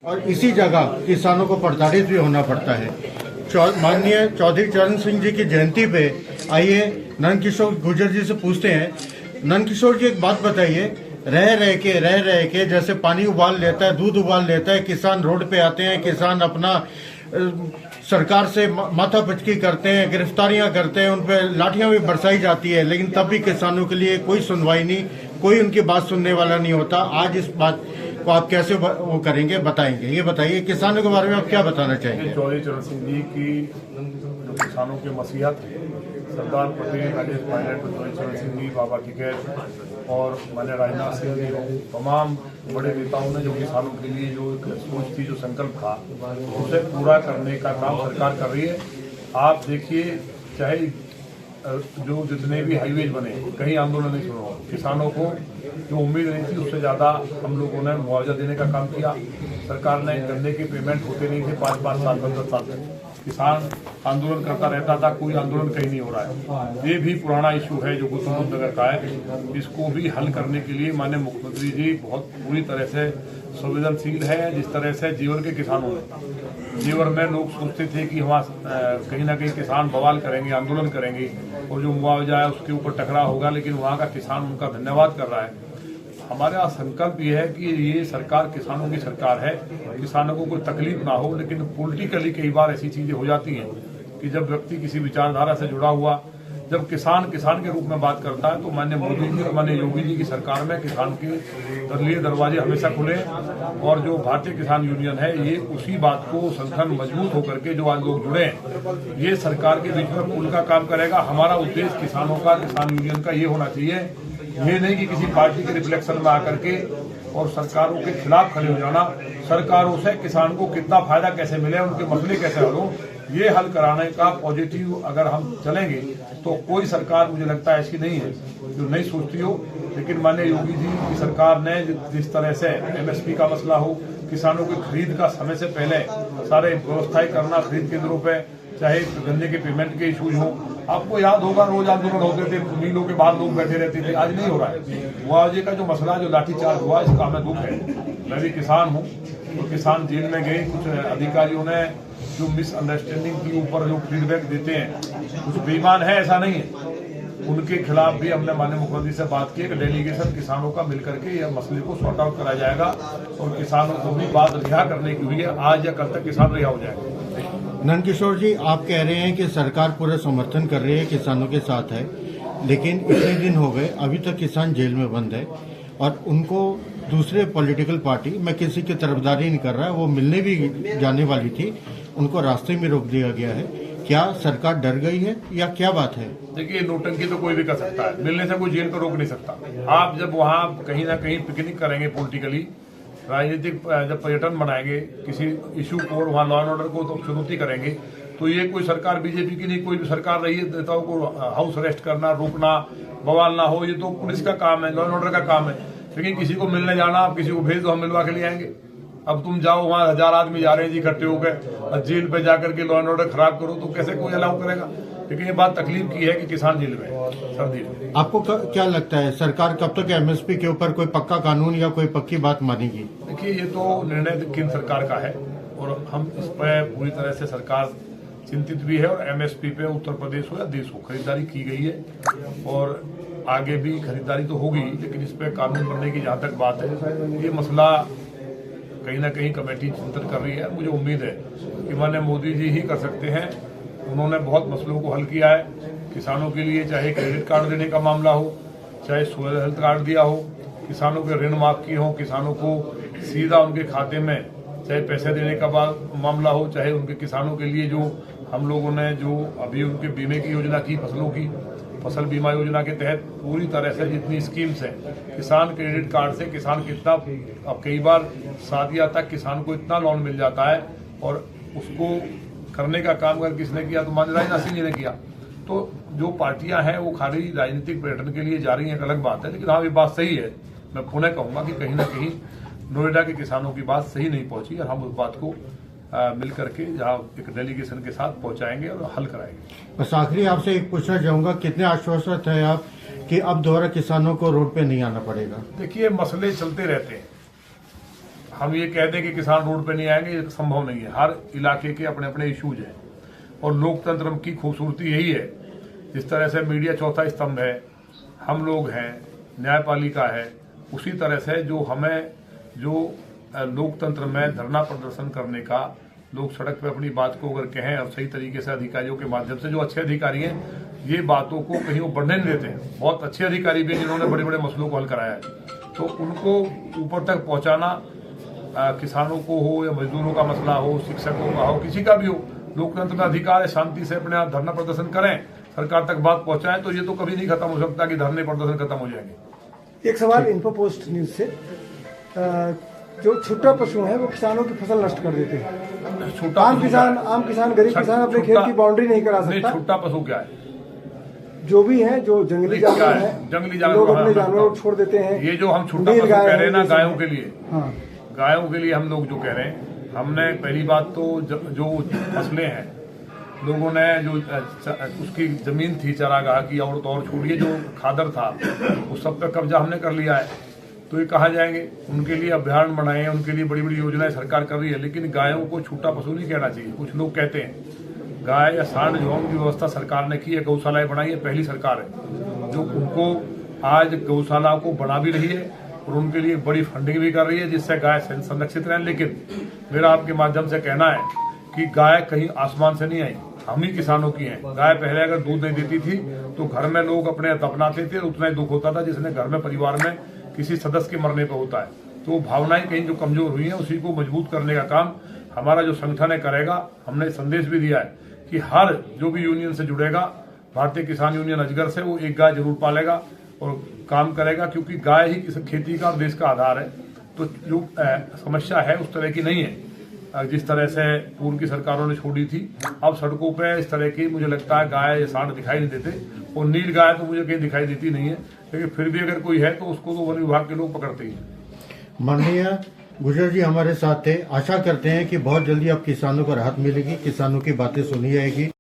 और इसी जगह किसानों को प्रताड़ित भी होना पड़ता है। माननीय चौधरी चरण सिंह जी की जयंती पे आइए नंदकिशोर गुर्जर जी से पूछते हैं। नंदकिशोर जी, एक बात बताइए, रह रह के जैसे पानी उबाल लेता है, दूध उबाल लेता है, किसान रोड पे आते हैं, किसान अपना सरकार से माथा पचकी करते हैं, गिरफ्तारियां करते हैं, उन पर लाठियां भी बरसाई जाती है, लेकिन तब भी किसानों के लिए कोई सुनवाई नहीं, कोई उनकी बात सुनने वाला नहीं होता। आज इस बात को आप कैसे वो करेंगे, बताएंगे? ये बताइए, किसानों के बारे में आप क्या बताना चाहेंगे? चौधरी चरण सिंह जी की जो किसानों के मसीहा थे, सरदार पटेल, राजेश पायलट, चौधरी चरण सिंह जी, बाबा टिकैत और माननीय राजनाथ सिंह जी, तमाम बड़े नेताओं ने जो किसानों के लिए जो एक सोच थी, जो संकल्प था, उसे पूरा करने का काम सरकार कर रही है। आप देखिए, चाहे जो जितने भी हाईवेज बने, कहीं आंदोलन नहीं सुना, किसानों को जो उम्मीद नहीं थी उससे ज़्यादा हम लोगों ने मुआवजा देने का काम किया। सरकार ने गन्ने के पेमेंट होते नहीं थे 5-5 साल 10 साल तक, किसान आंदोलन करता रहता था, कोई आंदोलन कहीं नहीं हो रहा है। ये भी पुराना इशू है जो गौतम बुद्ध नगर का है, इसको भी हल करने के लिए माननीय मुख्यमंत्री जी बहुत पूरी तरह से संवेदनशील है। जिस तरह से जीवर के किसानों में, जीवर में लोग सोचते थे कि वहाँ कहीं ना कहीं किसान बवाल करेंगे, आंदोलन करेंगे और जो मुआवजा है उसके ऊपर टकराव होगा, लेकिन वहाँ का किसान उनका धन्यवाद कर रहा है। हमारा संकल्प ये है कि ये सरकार किसानों की सरकार है, किसानों को कोई तकलीफ ना हो, लेकिन पॉलिटिकली कई बार ऐसी चीजें हो जाती हैं कि जब व्यक्ति किसी विचारधारा से जुड़ा हुआ, जब किसान के रूप में बात करता है, तो माननीय मोदी जी और माननीय योगी जी की सरकार में किसान के लिए दरवाजे हमेशा खुले। और जो भारतीय किसान यूनियन है, ये उसी बात को संगठन मजबूत होकर के जो आज लोग जुड़े हैं, ये सरकार के बीच में पुल का काम करेगा। हमारा उद्देश्य किसानों का, किसान यूनियन का ये होना चाहिए, ये नहीं कि किसी पार्टी के रिफ्लेक्शन में आकर के और सरकारों के खिलाफ खड़े हो जाना। सरकारों से किसान को कितना फायदा कैसे मिले, उनके मसले कैसे हल हो, ये हल कराने का पॉजिटिव अगर हम चलेंगे तो कोई सरकार मुझे लगता है ऐसी नहीं है जो नहीं सोचती हो। लेकिन माननीय योगी जी की सरकार ने जिस तरह से MSP का मसला हो, किसानों की खरीद का समय से पहले सारे व्यवस्थाएं करना, खरीद केंद्रों पे चाहे गन्ने के पेमेंट के इशूज हो, आपको याद होगा रोज आंदोलन होते थे, मिलों के बाद लोग बैठे रहते थे, आज नहीं हो रहा है। मुआवजे का जो मसला, जो लाठीचार्ज हुआ, इसका हमें दुख है। मैं भी किसान हूँ, तो किसान जेल में गए, कुछ अधिकारियों ने जो मिसअंडरस्टैंडिंग के ऊपर जो फीडबैक देते हैं, कुछ बेईमान है, ऐसा नहीं है, उनके खिलाफ भी हमने माननीय मुख्यमंत्री से बात की कि डेलीगेशन किसानों का मिलकर के यह मसले को सॉर्ट आउट कराया जाएगा और किसानों को भी बात रिहा करने की हुई है, आज या कल तक किसान रिहा हो जाएगा। नंदकिशोर जी, आप कह रहे हैं कि सरकार पूरा समर्थन कर रही है, किसानों के साथ है, लेकिन इतने दिन हो गए, अभी तक किसान जेल में बंद है और उनको दूसरे पॉलिटिकल पार्टी, मैं किसी की तरफदारी नहीं कर रहा, वो मिलने भी जाने वाली थी, उनको रास्ते में रोक दिया गया है। क्या सरकार डर गई है या क्या बात है? देखिए, नोटंकी तो कोई भी कर सकता है, मिलने से कोई जेल को रोक नहीं सकता। आप जब वहाँ कहीं ना कहीं पिकनिक करेंगे, पॉलिटिकली राजनीतिक जब पर्यटन बनाएंगे, किसी इशू को और वहाँ लॉ एंड ऑर्डर को तो चुनौती करेंगे, तो ये कोई सरकार बीजेपी की नहीं, कोई भी सरकार रही है, नेताओं को हाउस अरेस्ट करना, रोकना, बवाल ना हो, ये तो पुलिस का काम है, लॉ एंड ऑर्डर का काम है। लेकिन किसी को मिलने जाना, आप किसी को भेज दो, हम मिलवा के ले आएंगे। अब तुम जाओ, वहाँ 1000 आदमी जा रहे हैं जी इकट्ठे होकर, और जेल पे जाकर के लॉ एंड ऑर्डर खराब करो, तो कैसे कोई अलाउ करेगा? लेकिन ये बात तकलीफ की है कि किसान जेल में सर्दी में। आपको क्या लगता है, सरकार कब तक MSP के ऊपर कोई पक्का कानून या कोई पक्की बात मानेगी? देखिए, ये तो निर्णय केंद्र सरकार का है और हम इस पर पूरी तरह से सरकार चिंतित भी है। और MSP पे उत्तर प्रदेश हो या देश हो, खरीदारी की गई है और आगे भी खरीदारी तो होगी, लेकिन इस पर कानून बनने की जहाँ तक बात है, ये मसला कहीं ना कहीं कमेटी चिंतन कर रही है। मुझे उम्मीद है कि माननीय मोदी जी ही कर सकते हैं। उन्होंने बहुत मसलों को हल किया है किसानों के लिए, चाहे क्रेडिट कार्ड देने का मामला हो, चाहे सोयल हेल्थ कार्ड दिया हो, किसानों के ऋण माफ किए हो, किसानों को सीधा उनके खाते में चाहे पैसे देने का मामला हो, चाहे उनके किसानों के लिए जो हम लोगों ने जो अभी उनके बीमे की योजना की, फसलों की फसल बीमा योजना के तहत पूरी तरह से जितनी स्कीम्स हैं, किसान क्रेडिट कार्ड से किसान कितना, अब कई बार सादिया तक किसान को इतना लोन मिल जाता है और उसको करने का काम अगर किसने किया तो माननीय राजनाथ सिंह जी ने किया। तो जो पार्टियां हैं वो खाली राजनीतिक पर्यटन के लिए जा रही हैं, एक अलग बात है, लेकिन हाँ, ये बात सही है। मैं पुनः कहूंगा कि कहीं ना कहीं नोएडा के किसानों की बात सही नहीं पहुंची और हम उस बात को मिल करके जहाँ एक डेलीगेशन के साथ पहुंचाएंगे और हल कराएंगे। बस आखिरी आपसे एक पूछना चाहूंगा, कितने आश्वस्त है आप कि अब दोबारा किसानों को रोड पे नहीं आना पड़ेगा? देखिए, मसले चलते रहते हैं, हम ये कह दें कि किसान रोड पे नहीं आएंगे, ये संभव नहीं है। हर इलाके के अपने अपने इश्यूज हैं और लोकतंत्र की खूबसूरती यही है। जिस तरह से मीडिया चौथा स्तंभ है, हम लोग हैं, न्यायपालिका है, उसी तरह से जो लोकतंत्र में धरना प्रदर्शन करने का, लोग सड़क पे अपनी बात को अगर कहें और सही तरीके से अधिकारियों के माध्यम से, जो अच्छे अधिकारी हैं ये बातों को कहीं वो बढ़ने नहीं देते हैं। बहुत अच्छे अधिकारी भी हैं जिन्होंने बड़े बड़े मसलों को हल कराया है, तो उनको ऊपर तक पहुंचाना, किसानों को हो या मजदूरों का मसला हो, शिक्षकों का हो, किसी का भी हो, लोकतंत्र का अधिकार है, शांति से अपने धरना प्रदर्शन करें, सरकार तक बात पहुंचाएं। तो ये तो कभी नहीं खत्म हो सकता कि धरने प्रदर्शन खत्म हो जाएंगे। एक सवाल इन्फो पोस्ट न्यूज से, जो छुट्टा पशु है वो किसानों की फसल नष्ट कर देते हैं। छोटा आम किसान गरीब किसान अपने खेत की बाउंड्री नहीं करा सकता। छोटा पशु क्या है? जो भी है, जो जंगली जानवर है, जंगली लोग अपने जानवर जानवरों को छोड़ देते हैं। ये जो हम छोटा पशु कह रहे हैं ना, गायों के लिए, हाँ, गायों के लिए हम लोग जो कह रहे हैं, हमने पहली बात तो जो फसलें हैं, लोगों ने जो उसकी जमीन थी चरागाह की, और तो और छोड़िए जो खादर था, उस सब पे कब्जा हमने कर लिया है। तो ये कहाँ जाएंगे? उनके लिए अभ्यारण्य बनाए हैं, उनके लिए बड़ी बड़ी योजनाएं सरकार कर रही है, लेकिन गायों को छोटा पशु नहीं कहना चाहिए। कुछ लोग कहते हैं गाय या सांड जो की व्यवस्था सरकार ने की है, गौशालाएं बनाई है, पहली सरकार है जो उनको आज गौशाला को बना भी रही है और उनके लिए बड़ी फंडिंग भी कर रही है, जिससे गाय संरक्षित रहें। लेकिन मेरा आपके माध्यम से कहना है कि गाय कहीं आसमान से नहीं आई, हम ही किसानों की हैं। गाय पहले अगर दूध नहीं देती थी तो घर में लोग अपने दफनाते थे, उतना ही दुख होता था जिसने घर में परिवार में किसी सदस्य के मरने पर होता है। तो भावनाएं कहीं जो कमजोर हुई हैं, उसी को मजबूत करने का काम हमारा जो संगठन है करेगा। हमने संदेश भी दिया है कि हर जो भी यूनियन से जुड़ेगा, भारतीय किसान यूनियन अजगर से, वो एक गाय जरूर पालेगा और काम करेगा, क्योंकि गाय ही खेती का और देश का आधार है। तो जो समस्या है उस तरह की नहीं है जिस तरह से पूर्व की सरकारों ने छोड़ी थी। अब सड़कों पे इस तरह की मुझे लगता है गाय या सांड दिखाई नहीं देते, और नील गाय तो मुझे कहीं दिखाई देती नहीं है, लेकिन फिर भी अगर कोई है तो उसको तो वन विभाग के लोग पकड़ते ही हैं। माननीय गुजर जी हमारे साथ थे। आशा करते हैं कि बहुत जल्दी अब किसानों को राहत मिलेगी, किसानों की बातें सुनी जाएगी।